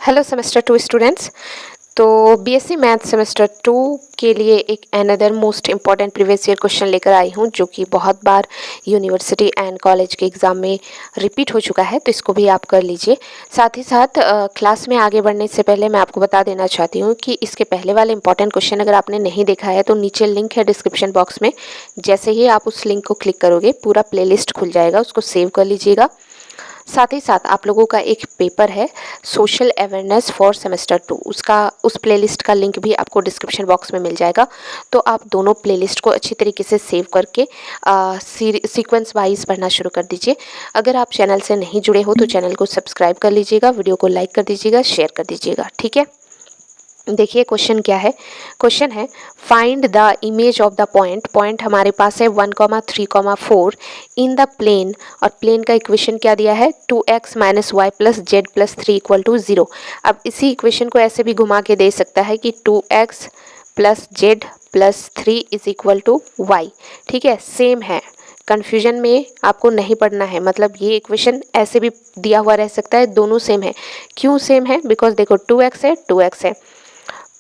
Hello semester 2 students. तो BSc math semester 2 के लिए एक another most important previous year question लेकर आई हूँ, जो कि बहुत बार यूनिवर्सिटी एंड कॉलेज के एग्ज़ाम में रिपीट हो चुका है, तो इसको भी आप कर लीजिए। साथ ही साथ क्लास में आगे बढ़ने से पहले मैं आपको बता देना चाहती हूँ कि इसके पहले वाले इंपॉर्टेंट क्वेश्चन अगर आपने नहीं देखा है तो नीचे लिंक है डिस्क्रिप्शन बॉक्स में। जैसे ही आप उस लिंक को क्लिक करोगे पूरा प्लेलिस्ट खुल जाएगा, उसको सेव कर लीजिएगा। साथ ही साथ आप लोगों का एक पेपर है सोशल अवेयरनेस फॉर सेमेस्टर 2, उस प्लेलिस्ट का लिंक भी आपको डिस्क्रिप्शन बॉक्स में मिल जाएगा। तो आप दोनों प्लेलिस्ट को अच्छी तरीके से सेव करके सीक्वेंस वाइज पढ़ना शुरू कर दीजिए। अगर आप चैनल से नहीं जुड़े हो तो चैनल को सब्सक्राइब कर लीजिएगा, वीडियो को लाइक कर दीजिएगा, शेयर कर दीजिएगा। ठीक है, देखिए क्वेश्चन क्या है। क्वेश्चन है find the image of the point हमारे पास है 1,3,4 इन द प्लेन, और प्लेन का इक्वेशन क्या दिया है 2x - y + z + 3 = 0। अब इसी इक्वेशन को ऐसे भी घुमा के दे सकता है कि 2x + z + 3 = y। ठीक है, सेम है, कन्फ्यूजन में आपको नहीं पढ़ना है। मतलब ये इक्वेशन ऐसे भी दिया हुआ रह सकता है, दोनों सेम है। क्यों सेम है? बिकॉज देखो 2x है, 2x है,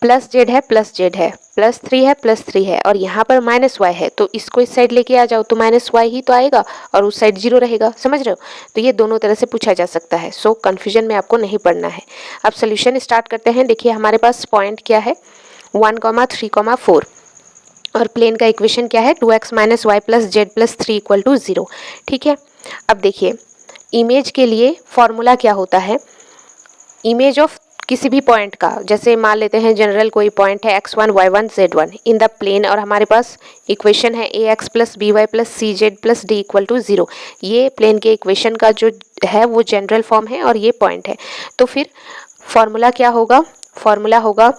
प्लस जेड है, प्लस जेड है, प्लस 3 है, प्लस 3 है, और यहाँ पर -y है, तो इसको इस साइड लेके आ जाओ तो -y ही तो आएगा और उस साइड 0 रहेगा। समझ रहे हो? तो ये दोनों तरह से पूछा जा सकता है। सो कन्फ्यूजन में आपको नहीं पढ़ना है। अब सोल्यूशन स्टार्ट करते हैं। देखिए हमारे पास पॉइंट क्या है 1,3,4 और प्लेन का इक्वेशन क्या है 2x - y + z + 3 = 0। ठीक है, अब देखिए इमेज के लिए फॉर्मूला क्या होता है। इमेज ऑफ किसी भी पॉइंट का, जैसे मान लेते हैं जनरल कोई पॉइंट है x1 y1 z1 in the plane, और हमारे पास इक्वेशन है ax + by + cz + d = 0। ये प्लेन के इक्वेशन का जो है वो जनरल फॉर्म है और ये पॉइंट है। तो फिर फॉर्मूला क्या होगा? फॉर्मूला होगा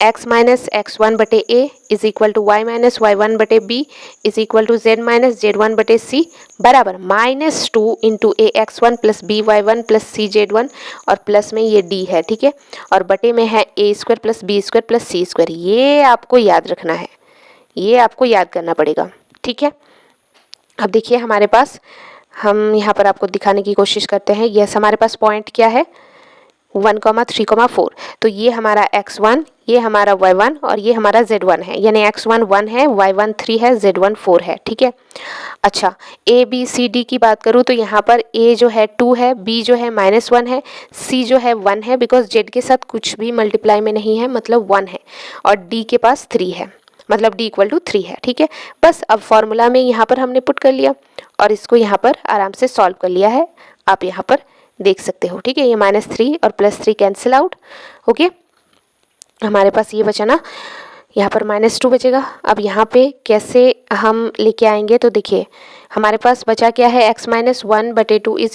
x - x1 बटे a = y - y1 बटे b = z - z1 बटे c बराबर -2 × ax1 + by1 + cz1, और प्लस में ये d है। ठीक है, और बटे में है a² + b² + c²। ये आपको याद रखना है, ये आपको याद करना पड़ेगा। ठीक है, अब देखिए हमारे पास, हम यहाँ पर आपको दिखाने की कोशिश करते हैं। यस, हमारे पास पॉइंट क्या है 1,3,4। तो ये हमारा x1, ये हमारा y1 और ये हमारा z1 है, यानी x1 1 है, y1 3 है, z1 4 है। ठीक है, अच्छा a b c d की बात करूँ तो यहाँ पर a जो है 2 है, b जो है -1 है, c जो है 1 है, बिकॉज z के साथ कुछ भी मल्टीप्लाई में नहीं है, मतलब 1 है, और d के पास 3 है, मतलब d = 3 है। ठीक है, बस अब फॉर्मूला में यहाँ पर हमने पुट कर लिया और इसको यहाँ पर आराम से सॉल्व कर लिया है। आप यहाँ पर देख सकते हो। ठीक है, ये -3 और +3 कैंसिल आउट। ओके, हमारे पास ये बचा ना, यहाँ पर -2 बचेगा। अब यहाँ पे कैसे हम लेके आएंगे? तो देखिए हमारे पास बचा क्या है x - 1 बटे 2 = y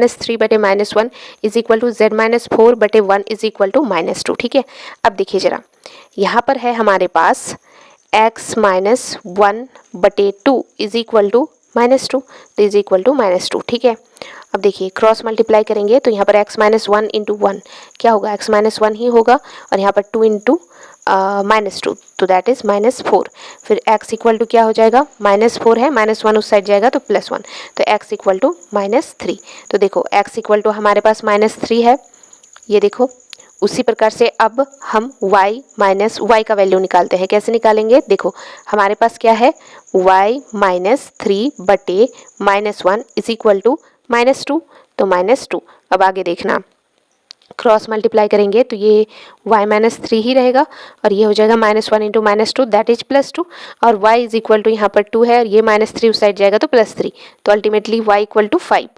- 3 बटे -1 = z - 4 बटे 1 = -2। ठीक है, अब देखिए ज़रा, यहाँ पर है हमारे पास x - 1 बटे 2 = -2, तो -2। ठीक है, अब देखिए क्रॉस मल्टीप्लाई करेंगे तो यहाँ पर x - 1 × 1 क्या होगा, x - 1 ही होगा, और यहाँ पर 2 × -2, तो दैट इज़ -4। फिर x = क्या हो जाएगा, -4 है, -1 उस साइड जाएगा तो +1, तो x = -3। तो देखो x = हमारे पास -3 है, ये देखो। उसी प्रकार से अब हम y का वैल्यू निकालते हैं। कैसे निकालेंगे? देखो हमारे पास क्या है y - 3 बटे -1 = -2, तो -2। अब आगे देखना, क्रॉस मल्टीप्लाई करेंगे तो ये y - 3 ही रहेगा, और ये हो जाएगा -1 × -2 दैट इज +2, और y = यहाँ पर 2 है, और ये -3 उस साइड जाएगा तो +3, तो अल्टीमेटली y = 5।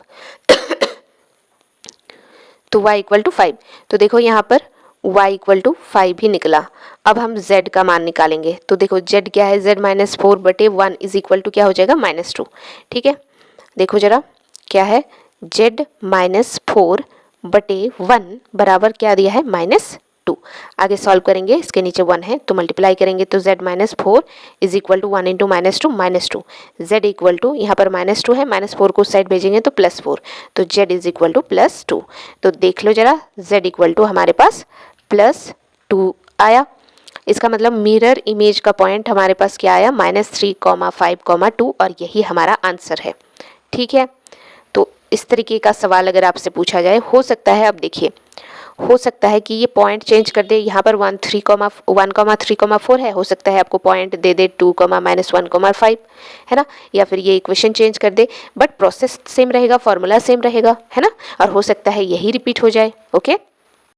तो y = 5, तो देखो यहाँ पर y = 5 ही निकला। अब हम z का मान निकालेंगे, तो देखो z क्या है, z - 4 बटे 1 = क्या हो जाएगा, -2। ठीक है, देखो जरा क्या है, z - 4 बटे 1 बराबर क्या दिया है, -2। आगे सॉल्व करेंगे, इसके नीचे 1 है तो मल्टीप्लाई करेंगे तो z - 4 = 1 × -2, z = यहाँ पर -2 है, -4 को साइड भेजेंगे तो +4, तो z = +2। तो देख लो जरा, z = हमारे पास +2 आया। इसका मतलब मिरर इमेज का पॉइंट हमारे पास क्या आया, -3, 5, 2, और यही हमारा आंसर है। ठीक है, तो इस तरीके का सवाल अगर आपसे पूछा जाए, हो सकता है, अब देखिए हो सकता है कि ये पॉइंट चेंज कर दे, यहाँ पर 1,3,4 है, हो सकता है आपको पॉइंट दे दे 2,-1,5, है ना, या फिर ये इक्वेशन चेंज कर दे, बट प्रोसेस सेम रहेगा, फॉर्मूला सेम रहेगा, है ना, और हो सकता है यही रिपीट हो जाए। ओके